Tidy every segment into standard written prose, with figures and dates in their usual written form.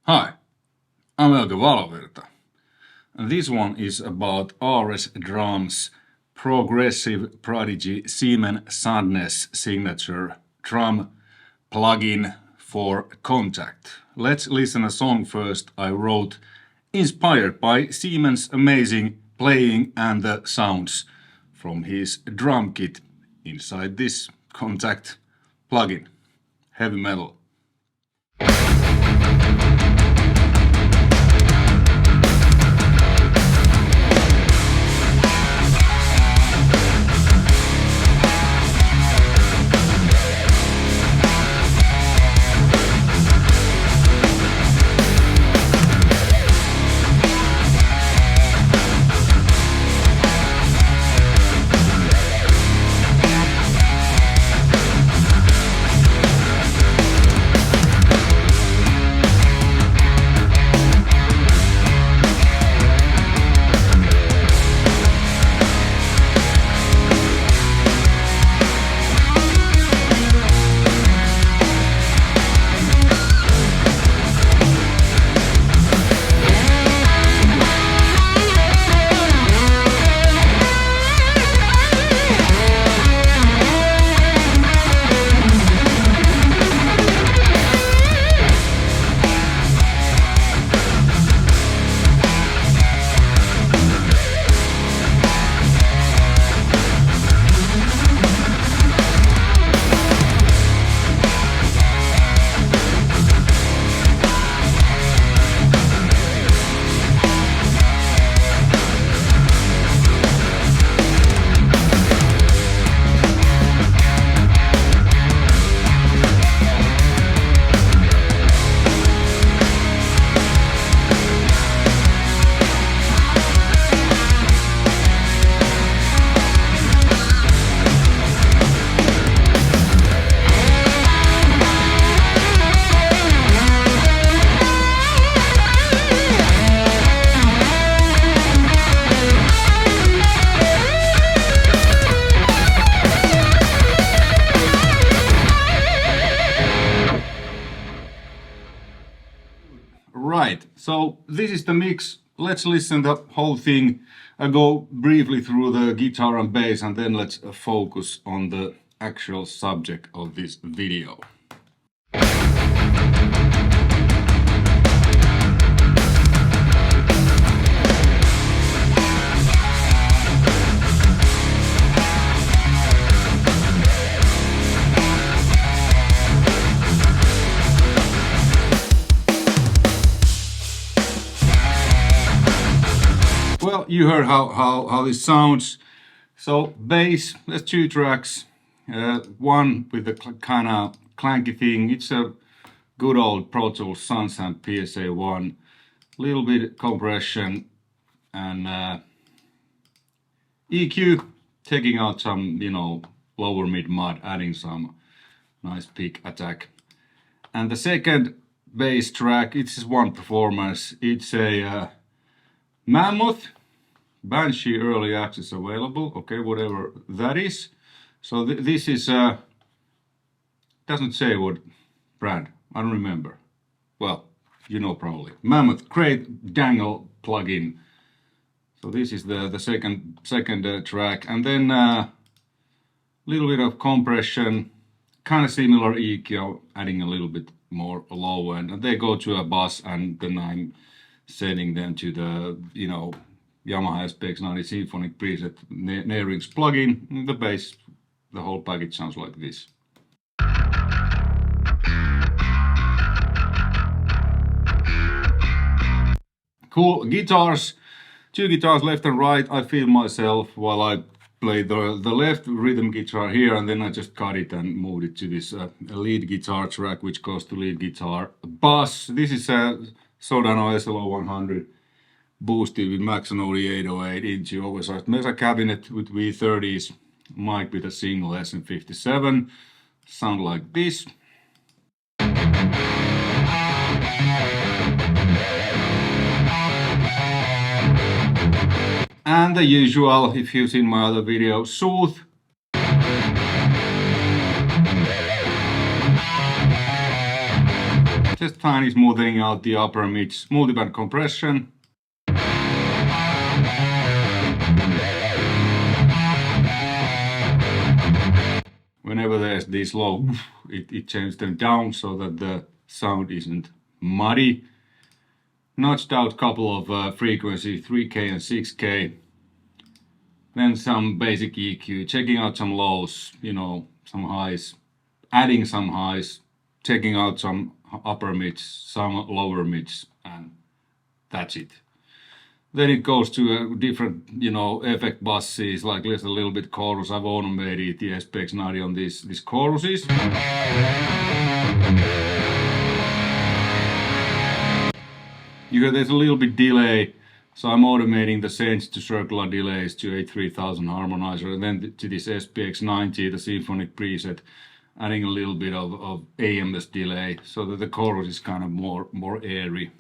Hi, I'm Euge Valovirta, and this one is about RS Drums progressive Prodigy Simen Sandnes signature drum plugin for Kontakt. Let's listen a song first I wrote, inspired by Simen's amazing playing and the sounds from his drum kit inside this Kontakt plugin. Heavy metal. Right, so this is the mix. Let's listen the whole thing. I go briefly through the guitar and bass and then let's focus on the actual subject of this video. Well, you heard how this sounds. So bass, there's two tracks. One with the kind of clanky thing. It's a good old Pro Tools Sunsound PSA1. Little bit compression and EQ, taking out some, lower mid mod, adding some nice peak attack. And the second bass track, it's just one performance. It's a Mammoth Banshee early access available, okay, whatever that is. So this is doesn't say what brand, I don't remember. Well, you know probably. Mammoth, great dangle plugin. So this is the second track, and then little bit of compression, kind of similar EQ, adding a little bit more low end, and they go to a bus, and then I'm setting them to the, Yamaha SPX90 Symphonic preset Nearings plugin. The bass, the whole package sounds like this. Cool guitars, two guitars left and right. I feel myself while I play the left rhythm guitar here, and then I just cut it and moved it to this lead guitar track, which goes to lead guitar bass. This is a Sodano SLO100 boosted with Maxonori 808 into oversized Mesa cabinet with V30s, mic with a single SM57. Sound like this. And the usual, if you've seen my other video, Sooth. Just tiny smoothing out the upper mids, multiband compression. Whenever there's this low, it changes them down so that the sound isn't muddy. Notched out a couple of frequencies, 3K and 6K. Then some basic EQ, checking out some lows, you know, some highs, adding some highs, checking out some upper mids, some lower mids, and that's it. Then it goes to different, you know, effect buses, like there's a little bit chorus. I've automated the SPX90 on these choruses. You hear there's a little bit delay, so I'm automating the sends to circular delays to a 3000 harmonizer, and then to this SPX90, the symphonic preset, adding a little bit of AMS delay, so that the chorus is kind of more airy.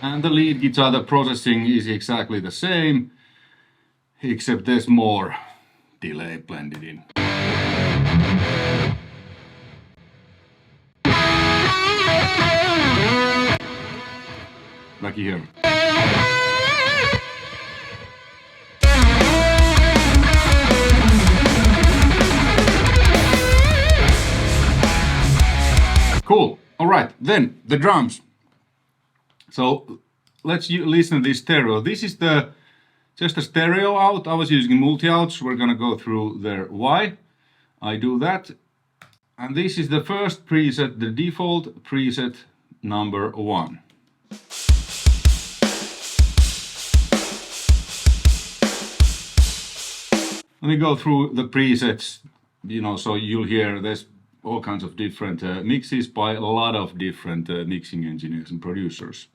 And the lead guitar, the processing is exactly the same, except there's more delay blended in. Like you hear. Cool. All right, then the drums. So let's listen to this stereo. This is just a stereo out. I was using multi-outs. We're gonna go through there why I do that. And this is the first preset, the default preset number 1. Let me go through the presets, you know, so you'll hear there's all kinds of different mixes by a lot of different mixing engineers and producers.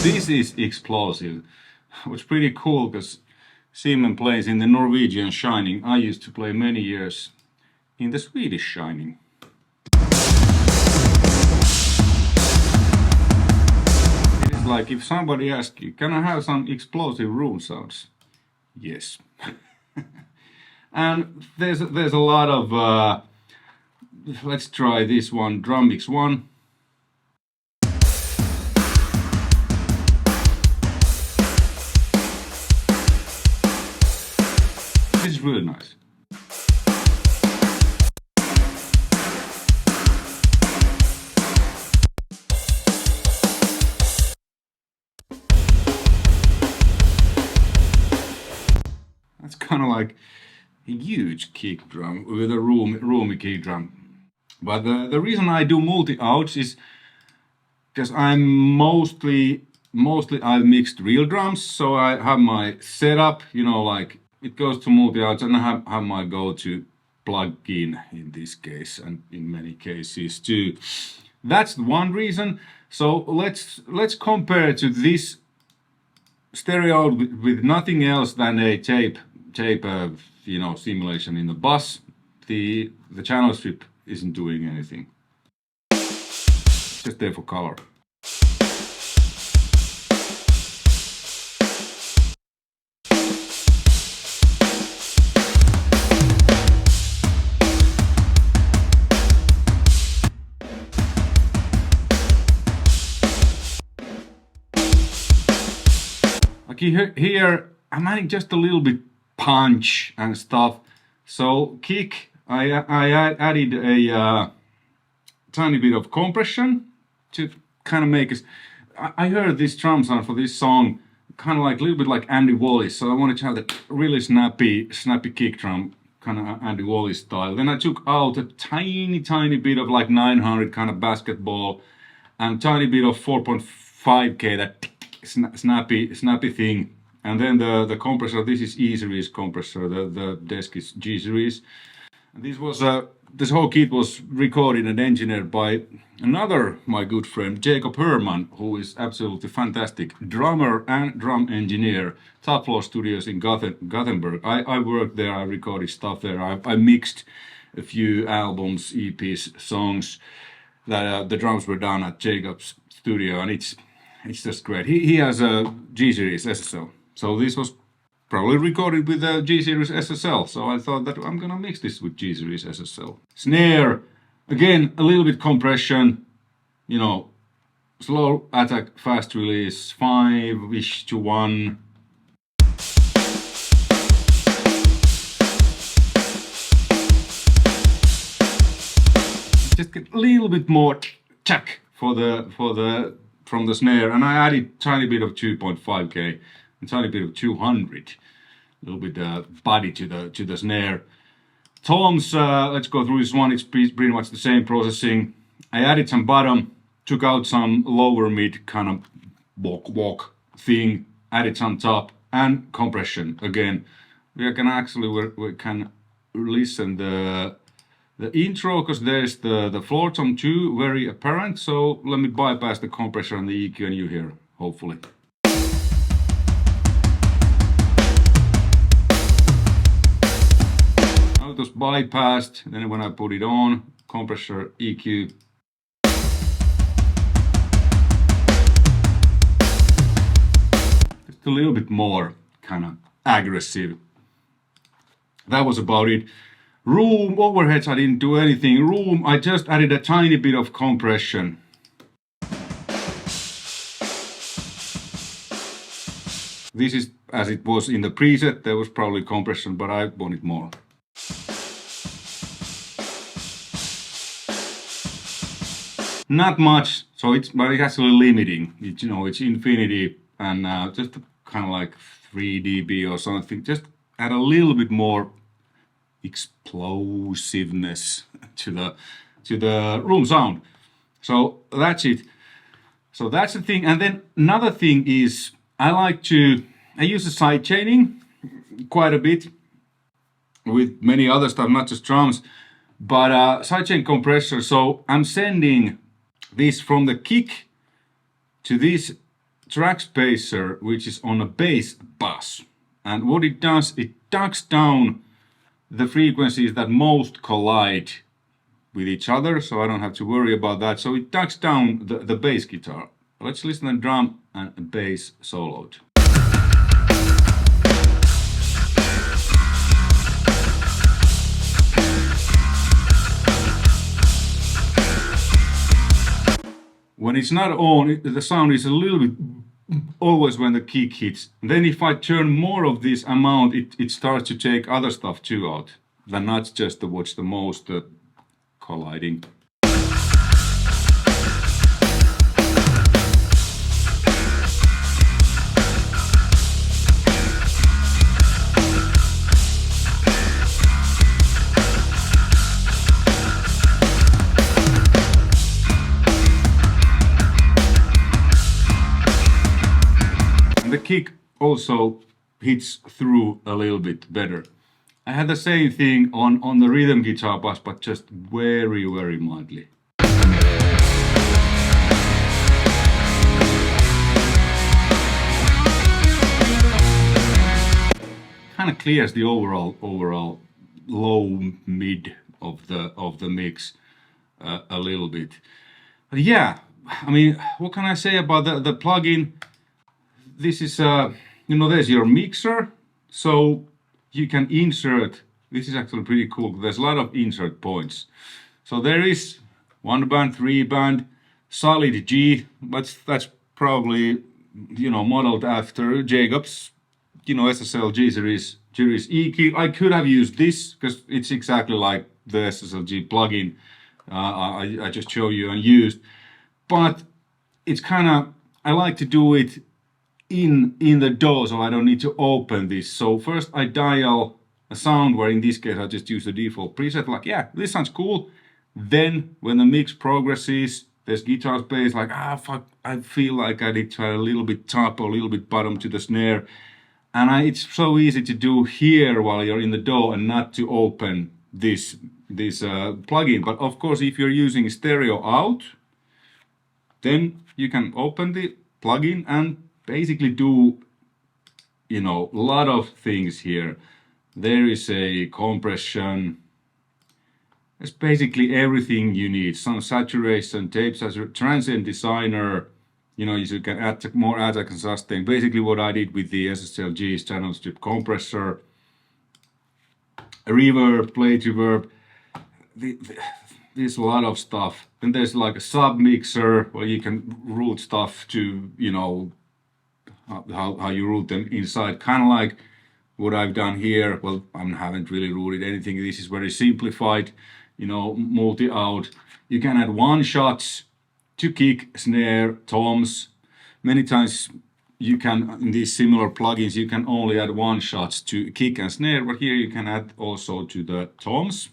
This is explosive, which is pretty cool because Simen plays in the Norwegian Shining. I used to play many years in the Swedish Shining. It's like if somebody asks you, can I have some explosive room sounds? Yes. And there's a lot of, let's try this one, drum mix 1. This is really nice. That's kind of like a huge kick drum with a roomy kick drum. But the reason I do multi-outs is because I'm mostly I've mixed real drums, so I have my setup, you know, like it goes to multi-outs, and I have my go-to plug-in in this case, and in many cases too. That's one reason. So let's compare to this stereo with nothing else than a tape you know, simulation in the bus. The channel strip isn't doing anything. It's just there for color. Here I'm adding just a little bit punch and stuff. So kick, I added a tiny bit of compression to kind of make us. I heard this drum sound for this song kind of like a little bit like Andy Wallace, so I wanted to have that really snappy kick drum, kind of Andy Wallace style. Then I took out a tiny bit of like 900 kind of basketball and tiny bit of 4.5K, that snappy thing. And then the compressor, this is E series compressor, the desk is G series. This was this whole kit was recorded and engineered by another my good friend Jakob Herrmann, who is absolutely fantastic drummer and drum engineer. Top Floor Studios in Gothenburg. I worked there. I recorded stuff there. I mixed a few albums, EPs, songs that the drums were done at Jacob's studio, and it's just great. He has a G Series SSL, so this was probably recorded with a G Series SSL, so I thought that I'm gonna mix this with G Series SSL. Snare, again, a little bit compression, you know, slow attack, fast release, 5-ish to 1. Just get a little bit more check from the snare, and I added tiny bit of 2.5K and tiny bit of 200. A little bit body to the snare. Toms, let's go through this one. It's pretty much the same processing. I added some bottom, took out some lower mid kind of walk thing, added some top and compression. Again, we can listen the intro, because there's the floor tom 2 very apparent. So let me bypass the compressor and the EQ and you hear, hopefully. It was bypassed, then when I put it on, compressor, EQ. Just a little bit more kind of aggressive. That was about it. Room, overheads, I didn't do anything. Room, I just added a tiny bit of compression. This is as it was in the preset, there was probably compression, but I wanted more. Not much, so but it's actually limiting. It's infinity and just kind of like 3 dB or something. Just add a little bit more explosiveness to the room sound. So that's it. So that's the thing. And then another thing is I use the side chaining quite a bit with many other stuff, not just drums, but sidechain compressor. So I'm sending this from the kick to this track spacer, which is on a bass bus. And what it does, it ducks down the frequencies that most collide with each other, so I don't have to worry about that. So it ducks down the bass guitar. Let's listen to drum and bass soloed. When it's not on, the sound is a little bit always when the kick hits. Then if I turn more of this amount, it starts to take other stuff too out, than not just what's the most colliding. The kick also hits through a little bit better. I had the same thing on the rhythm guitar bus, but just very, very mildly. Kind of clears the overall low mid of the mix a little bit. But yeah, I mean, what can I say about the plugin? This is, there's your mixer, so you can insert. This is actually pretty cool. There's a lot of insert points. So there is 1 band, 3 band, solid G, but that's probably, modeled after Jacob's, SSL G series EQ. I could have used this because it's exactly like the SSLG plugin I just showed you and used, but it's kind of, I like to do it in the DAW, so I don't need to open this. So first I dial a sound, where in this case I just use the default preset, like, yeah, this sounds cool. Then when the mix progresses, there's guitar bass, like, fuck, I feel like I need to add a little bit top or a little bit bottom to the snare. And it's so easy to do here while you're in the DAW and not to open this plugin. But of course, if you're using stereo out, then you can open the plugin and basically do, you know, a lot of things here. There is a compression. It's basically everything you need. Some saturation, tape saturation, transient designer. You know, you can add more attack and sustain. Basically what I did with the SSLG's channel strip compressor, reverb, plate reverb. There's a lot of stuff. Then there's like a sub mixer where you can route stuff to, you know, how you route them inside. Kind of like what I've done here. Well, I haven't really routed anything. This is very simplified, you know, multi-out. You can add one shots to kick, snare, toms. Many times you can, in these similar plugins, you can only add one shots to kick and snare, but here you can add also to the toms.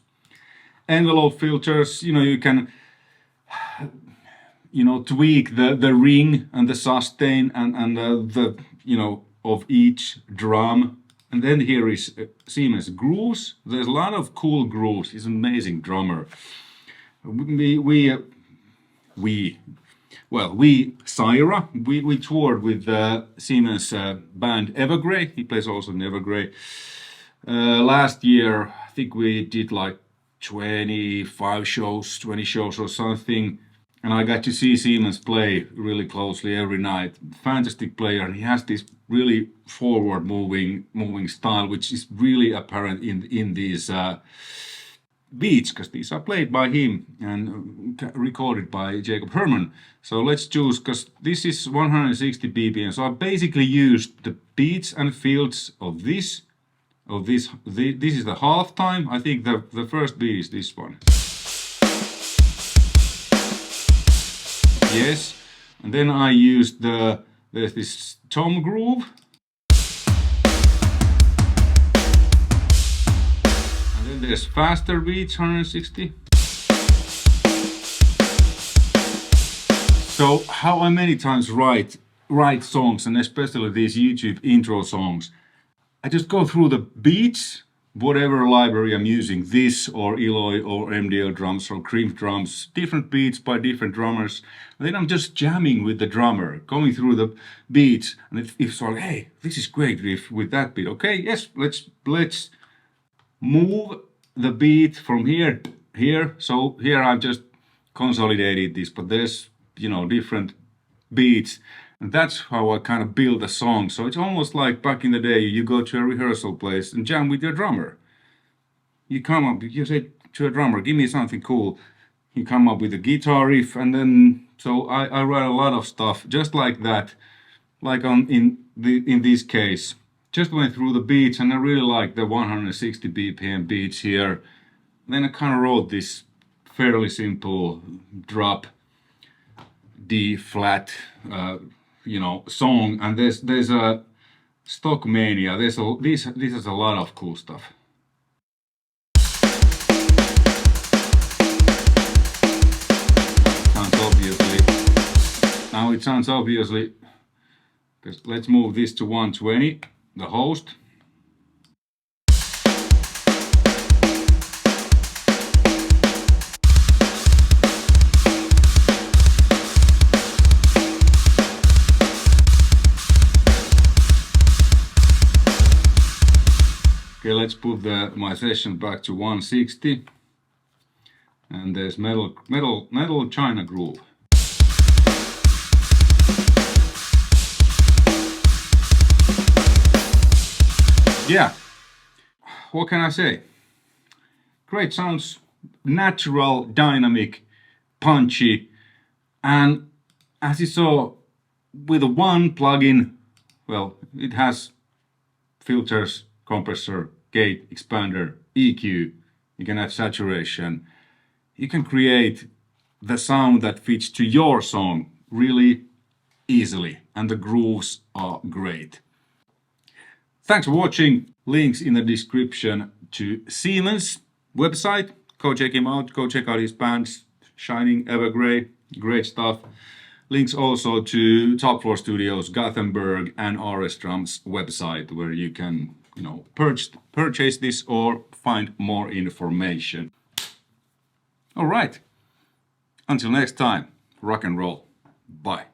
Envelope filters, you know, you can, you know, tweak the ring and the sustain and the, you know, of each drum. And then here is Siemens grooves. There's a lot of cool grooves. He's an amazing drummer. Cyhra, we toured with Siemens band Evergrey. He plays also in Evergrey. Last year, I think we did like 25 shows, 20 shows or something. And I got to see Siemens play really closely every night. Fantastic player, and he has this really forward moving style, which is really apparent in these beats, because these are played by him and recorded by Jakob Herrmann. So let's choose, because this is 160 BPM. So I basically used the beats and fields of this. This is the halftime. I think the first beat is this one. Yes, and then I used there's this tom groove. And then there's faster beats, 160. So how I many times write songs, and especially these YouTube intro songs, I just go through the beats, whatever library I'm using, this or Eloy or MDL drums or Cream drums, different beats by different drummers. And then I'm just jamming with the drummer, going through the beats. And if so, hey, this is great riff with that beat. Okay, yes, let's move the beat from here. So here I've just consolidated this, but there's, you know, different beats. And that's how I kind of build a song. So it's almost like back in the day, you go to a rehearsal place and jam with your drummer. You come up, you say to a drummer, give me something cool. You come up with a guitar riff, and then, so I write a lot of stuff just like that. Like in this case, just went through the beats, and I really like the 160 BPM beats here. Then I kind of wrote this fairly simple drop D flat, you know, song, and there's a stock mania. This has a lot of cool stuff. Now it sounds obviously, because let's move this to 120, the host. Okay, let's put my session back to 160, and there's metal China groove. Yeah, what can I say? Great sounds, natural, dynamic, punchy, and as you saw, with one plugin, well, it has filters, compressor, gate, expander, EQ, you can add saturation. You can create the sound that fits to your song really easily, and the grooves are great. Thanks for watching. Links in the description to Siemens website. Go check him out, go check out his bands, Shining, Evergrey, great stuff. Links also to Top Floor Studios, Gothenburg and RS Drums website, where you can purchase this or find more information. All right. Until next time, rock and roll. Bye.